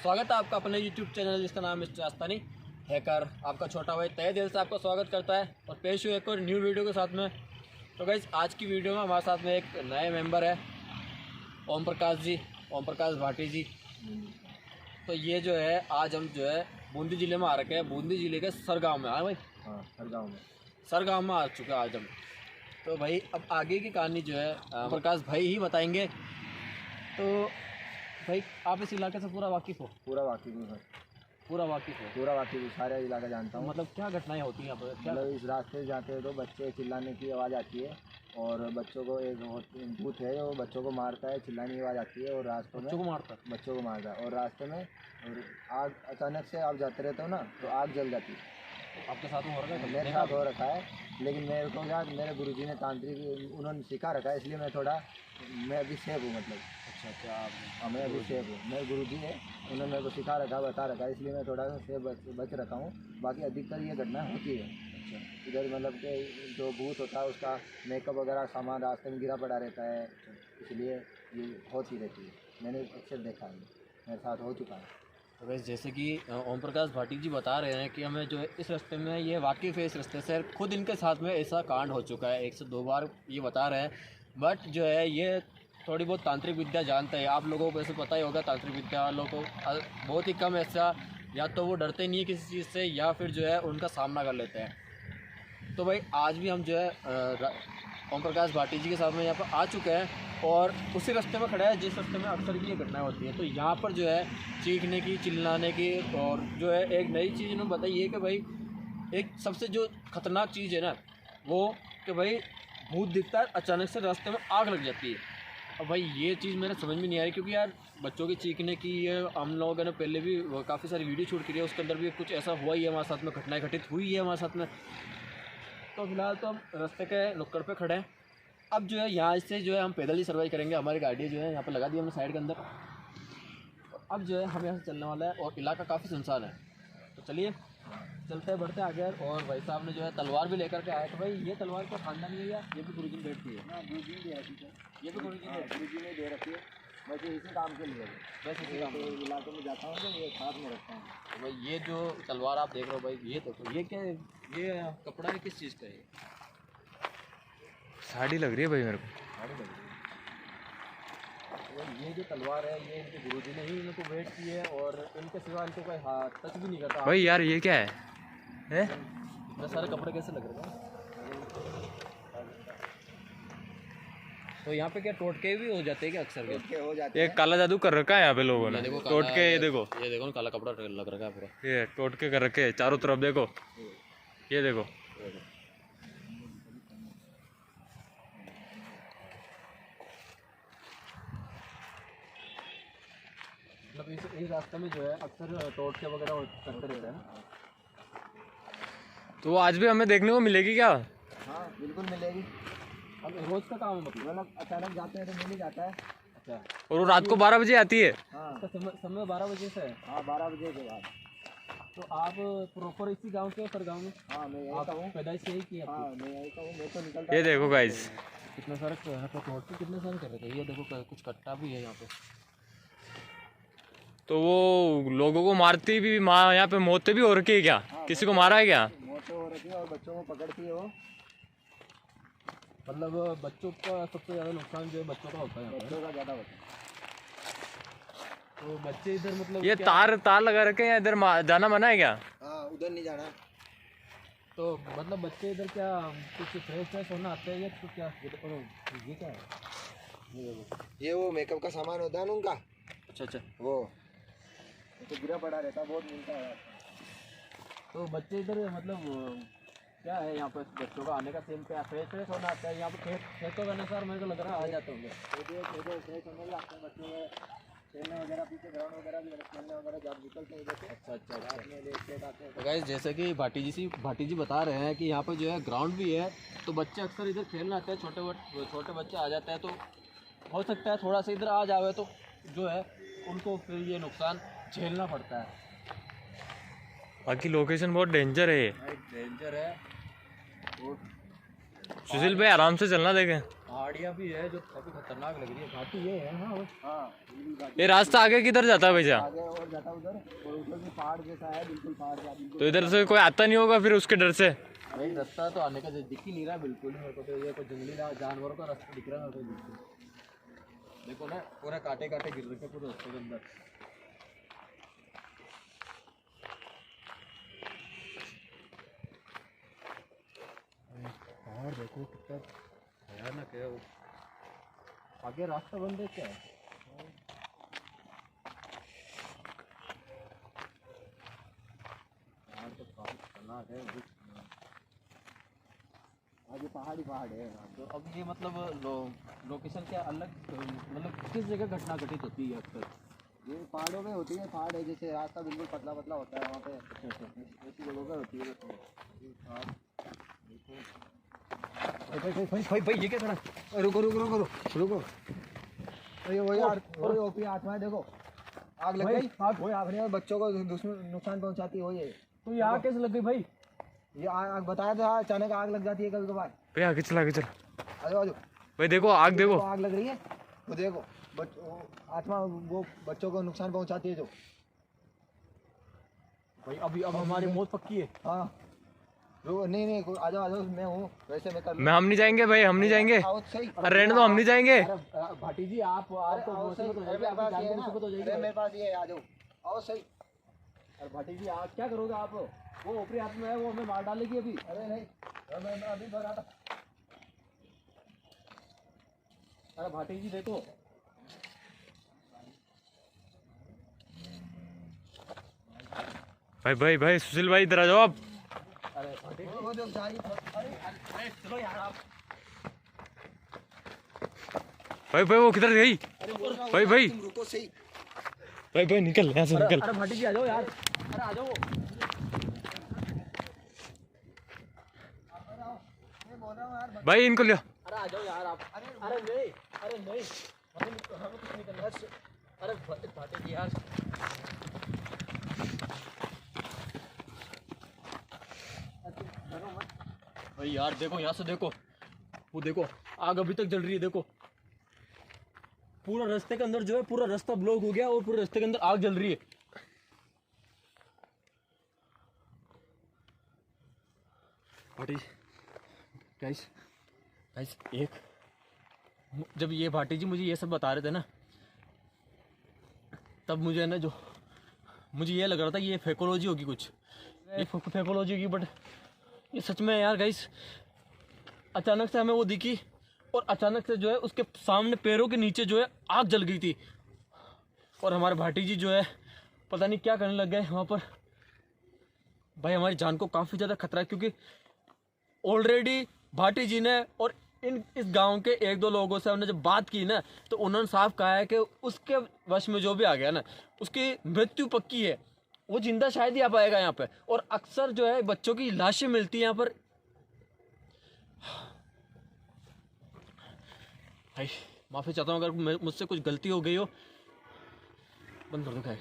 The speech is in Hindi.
स्वागत है आपका अपने YouTube चैनल जिसका नाम मिस्टर आस्तानी हैकर। आपका छोटा भाई तहे दिल से आपका स्वागत करता है और पेश हुए एक और न्यू वीडियो के साथ में। तो गाइस आज की वीडियो में हमारे साथ में एक नए मेंबर है ओम प्रकाश भाटी जी। तो ये जो है आज हम जो है बूंदी ज़िले में आ रखे हैं, बूंदी ज़िले के सरगांव में। हाँ भाई, हाँ सरगांव में आ चुके हैं आज हम। तो भाई अब आगे की कहानी जो है प्रकाश भाई ही बताएंगे। तो भाई आप इस इलाके से पूरा वाकिफ़ हो? पूरा वाकिफ हूँ सर, पूरा वाकिफ़ हो? पूरा वाकिफ हूँ, सारे इलाका जानता हूँ। मतलब क्या घटनाएं होती हैं यहाँ पर? क्या मतलब इस रास्ते से जाते हैं तो बच्चे चिल्लाने की आवाज़ आती है और बच्चों को एक भूत है जो बच्चों को मारता है, चिल्लाने की आवाज़ आती है और रास्तों में बच्चों को मारता है? बच्चों को मारता है और रास्ते में और आग अचानक से आप जाते रहते हो ना तो आग जल जाती है। आपके साथ में हो रखा है? मेरे साथ हो रखा है, लेकिन मेरे को क्या मेरे गुरुजी ने तांत्रिक उन्होंने सिखा रखा है, इसलिए मैं अभी सेफ हूँ। मतलब अच्छा हाँ, मैं अभी सेफ हूँ। मेरे गुरुजी है, उन्होंने मेरे को सिखा रखा बता रखा है, इसलिए मैं थोड़ा सेफ बच रखा हूँ। बाकी अधिकतर ये घटना होती है। अच्छा, इधर मतलब कि जो भूत होता है उसका मेकअप वगैरह सामान रास्ते में गिरा पड़ा रहता है, इसलिए ये होती रहती है। मैंने अक्सर देखा है, मेरे साथ हो चुका है। तो वैसे जैसे कि ओम प्रकाश भाटी जी बता रहे हैं कि हमें जो है इस रास्ते में ये वाकिफ़ है, इस रास्ते से खुद इनके साथ में ऐसा कांड हो चुका है 1 से 2 बार ये बता रहे हैं। बट जो है ये थोड़ी बहुत तांत्रिक विद्या जानते हैं। आप लोगों को ऐसे पता ही होगा, तांत्रिक विद्या वालों को बहुत ही कम ऐसा, या तो वो डरते नहीं है किसी चीज़ से या फिर जो है उनका सामना कर लेते हैं। तो भाई आज भी हम जो है ओम प्रकाश भाटी जी के साथ में यहाँ पर आ चुके हैं और उसी रास्ते में खड़ा है जिस रास्ते में अक्सर की ये घटनाएं होती हैं। तो यहाँ पर जो है चीखने की, चिल्लाने की और जो है एक नई चीज़ इन्होंने बताई है कि भाई एक सबसे जो खतरनाक चीज़ है ना वो कि भाई भूत दिखता है, अचानक से रास्ते में आग लग जाती है। अब भाई ये चीज़ मेरे समझ में नहीं आ रही, क्योंकि यार बच्चों के चीखने की ये हम लोगों ने पहले भी काफ़ी सारी वीडियो शूट की है, उसके अंदर भी कुछ ऐसा हुआ ही है हमारे साथ में, घटनाएँ घटित हुई है हमारे साथ में। तो फिलहाल तो हम रास्ते के नुक्कड़ पे खड़े हैं। अब जो है यहाँ से जो है हम पैदल ही सर्वाइव करेंगे। हमारी गाड़ी जो है यहाँ पे लगा दी हमने साइड के अंदर। अब जो है हम यहाँ से चलने वाला है और इलाका काफ़ी सुनसान है। तो चलिए चलते बढ़ते आगे। और भाई साहब ने जो है तलवार भी लेकर के आए। तो भाई ये तलवार क्या खानदानी है या ये भी गुरुजी ने बैठती है? हाँ, गुरुजी ने दे रखी है, ये भी गुरुजी ने दे रखी है। वैसे इसी काम के लिए वैसे इसी काम तो इलाके में जाता हूँ तो ये साथ में रखता हूँ। तो भाई ये जो तलवार आप देख रहे हो भाई, ये देखो ये क्या है? ये कपड़ा है, किस चीज़ का है? साड़ी लग रही है भाई मेरे को। साड़ी लग रही है। तो ये जो तलवार है ये इनके गुरुजी ने ही इनको वेट की है और इनके सिवा इनको कोई हाथ टच भी नहीं करता। भाई यार ये क्या है? इतने सारे कपड़े कैसे लग रहे हैं? तो यहाँ पे क्या टोटके भी हो जाते हैं क्या अक्सर? टोटके हो जाते ये हैं। काला जादू कर रखा है यहाँ पे लोगों ने। देखो टोटके ये देखो ना काला कपड़ा लग रखा है पूरा। ये टोटके कर रखे हैं चारों तरफ, देखो ये देखो। मतलब इस रास्ते में जो है अक्सर टोटके वगैरह करते रहते हैं ना। तो आज भी हमें देखने को मिलेगी क्या? हाँ बिल्कुल मिलेगी। अब रोज का काम है मतलब अचानक जाते हैं तो मिल ही जाता है। अच्छा, और वो रात को 12 बजे आती है। हाँ इसका समय 12 बजे से है। हाँ, 12 बजे के बाद। तो आप प्रॉपर इसी गांव के हो, सर गाँव में? हाँ मैं यही आप का हूँ। पैदाइश से ही की है? हाँ मैं यही का हूँ। मैं तो निकलता ये देखो गाइस, कितने सारे टोटके कितने सारे कर रखे हैं। ये देखो कुछ कट्टा भी है यहाँ पे। तो वो लोगों को मारती भी यहाँ पे मौतें भी हो रखी है क्या? किसी को मारा है क्या? मोटे हो रखी है और बच्चों को पकड़ती है वो। मतलब बच्चों का सबसे ज़्यादा नुकसान जो है बच्चों का होता है यहाँ पे। बच्चों का ज़्यादा होता है। तो बच्चे इधर मतलब ये क्या? तार लगा रखे हैं, इधर जाना मना है क्या? हाँ उधर नहीं जाना। तो मतलब बच्चे इधर क्या कुछ फ्रेश होना आते हैं या तो क्या? ये क्या है? ये देखो, ये वो मेकअप का सामान होता है ना उनका, अच्छा वो तो गिरा पड़ा रहता है, बहुत मिलता है। तो बच्चे इधर मतलब क्या है यहाँ पर बच्चों का आने का सेम क्या फ्रेश होना आता है यहाँ पे? खेतों के अनुसार मेरे को लग रहा है आ जाते होंगे। फ्रेश होने भी आते हैं बच्चों के, खेलने वगैरह, पीछे ग्राउंड वगैरह भी खेलने वगैरह जब निकलते हैं उधर से। अच्छा रात में लेट आते हैं। तो गाइस जैसे कि भाटी जी बता रहे हैं कि यहाँ पर जो है ग्राउंड भी है, तो बच्चे अक्सर इधर खेलने आते हैं। छोटे बच्चे आ जाते हैं, तो हो सकता है थोड़ा सा इधर आ जावे तो जो है उनको फिर ये नुकसान झेलना पड़ता है। बाकी लोकेशन बहुत डेंजर है। डेंजर है। सुशील भाई आराम से चलना, देखें। हाँ पहाड़ियाँ भी है जो काफी खतरनाक लग रही है। घाटी ये है ना हाँ ये रास्ता आगे किधर जाता है भैया? आगे और जाता उधर, और उधर भी पहाड़ जैसा है, बिल्कुल पहाड़ का बिल्कुल। तो इधर से कोई आता नहीं होगा फिर उसके डर से? भाई रास्ता तो आने का दिख ही नहीं रहा बिल्कुल मेरे को, तो ये कोई जंगली जानवरों का रास्ता दिख रहा है मेरे को बिल्कुल। देखो ना पूरा काटे काटे गिर रखे पूरे रास्ते के अंदर। पहाड़ देखो कितना भयानक है वो। आगे रास्ता बंद है क्या? पहाड़ तो काफी खतरनाक है। आगे पहाड़ी पहाड़ है। तो अब ये मतलब लोकेशन क्या अलग, मतलब किस जगह घटना घटित होती है अक्सर? ये पहाड़ों में होती है, पहाड़ है जैसे रास्ता बिल्कुल पतला पतला होता है वहाँ पे, ऐसी जगहों पे होती है। भाई ये क्या करा? रुको रुको रुको रुको, ये वही वही ओपी आत्मा है, देखो आग लग गई। वही आग नहीं, बच्चों को नुकसान पहुंचाती है वो। ये तो ये आग कैसे लग गई भाई? ये आग बताया था, अचानक आग लग जाती है कभी कभार। भाई आगे चला, आगे चला आ जाओ भाई, देखो आग देखो। आग लग रही है वो, देखो आत्मा वो बच्चों को नुकसान पहुंचाती है जो। भाई अभी अब हमारी मौत पक्की है। हाँ नहीं नहीं, आ जाओ मैं हूँ वैसे, मैं कर मैं हम नहीं जाएंगे भाई, हम नहीं जाएंगे। आओ सही। अरे रहने दो, हम नहीं जाएंगे। भाटी जी आप तो आओ सही, मुसीबत हो जाएगी, आपकी जान को मुसीबत हो जाएगी। मेरे पास ये, आ जाओ आओ सही। अरे भाटी जी आप क्या करोगे? आप वो ऊपरी आत्मा है वो हमें मार डालेगी अभी। अरे नहीं, मैं अभी बताता। अरे भाटी जी देखो, भाई भाई भाई सुशील भाई इधर आ जाओ आप। अरे भाटी जी वो जो सारी, अरे चलो यार आप। भाई भाई वो किधर गई? भाई भाई रुको सही। भाई भाई निकल यहाँ से, निकल। अरे भाटी जी आ जाओ यार, अरे आ जाओ। भाई इनको लियो। अरे आ जाओ यार आप। अरे नहीं, अरे नहीं, हमें कुछ नहीं करना। अरे भाटी जी यार, भाई यार देखो यहाँ से देखो, वो देखो आग अभी तक जल रही है। देखो पूरा रास्ते के अंदर जो है, पूरा रास्ता ब्लॉक हो गया और पूरे रास्ते के अंदर आग जल रही है। भाटी गाइस गाइस, एक जब ये भाटी जी मुझे ये सब बता रहे थे ना, तब मुझे है ना जो मुझे ये लग रहा था ये फेकोलॉजी होगी कुछ, ये फेकोलॉजी होगी, बट ये सच में यार गाइस। अचानक से हमें वो दिखी और अचानक से जो है उसके सामने पैरों के नीचे जो है आग जल गई थी, और हमारे भाटी जी जो है पता नहीं क्या करने लग गए वहाँ पर। भाई हमारी जान को काफ़ी ज़्यादा खतरा है, क्योंकि ऑलरेडी भाटी जी ने और इस गांव के एक दो लोगों से हमने जब बात की ना, तो उन्होंने साफ कहा है कि उसके वश में जो भी आ गया ना, उसकी मृत्यु पक्की है, वो जिंदा शायद ही आ पाएगा यहाँ पे। और अक्सर जो है बच्चों की लाशें मिलती हैं यहाँ पर। भाई माफ़ी चाहता हूँ अगर मुझसे कुछ गलती हो गई हो। बंद कर दो क्या।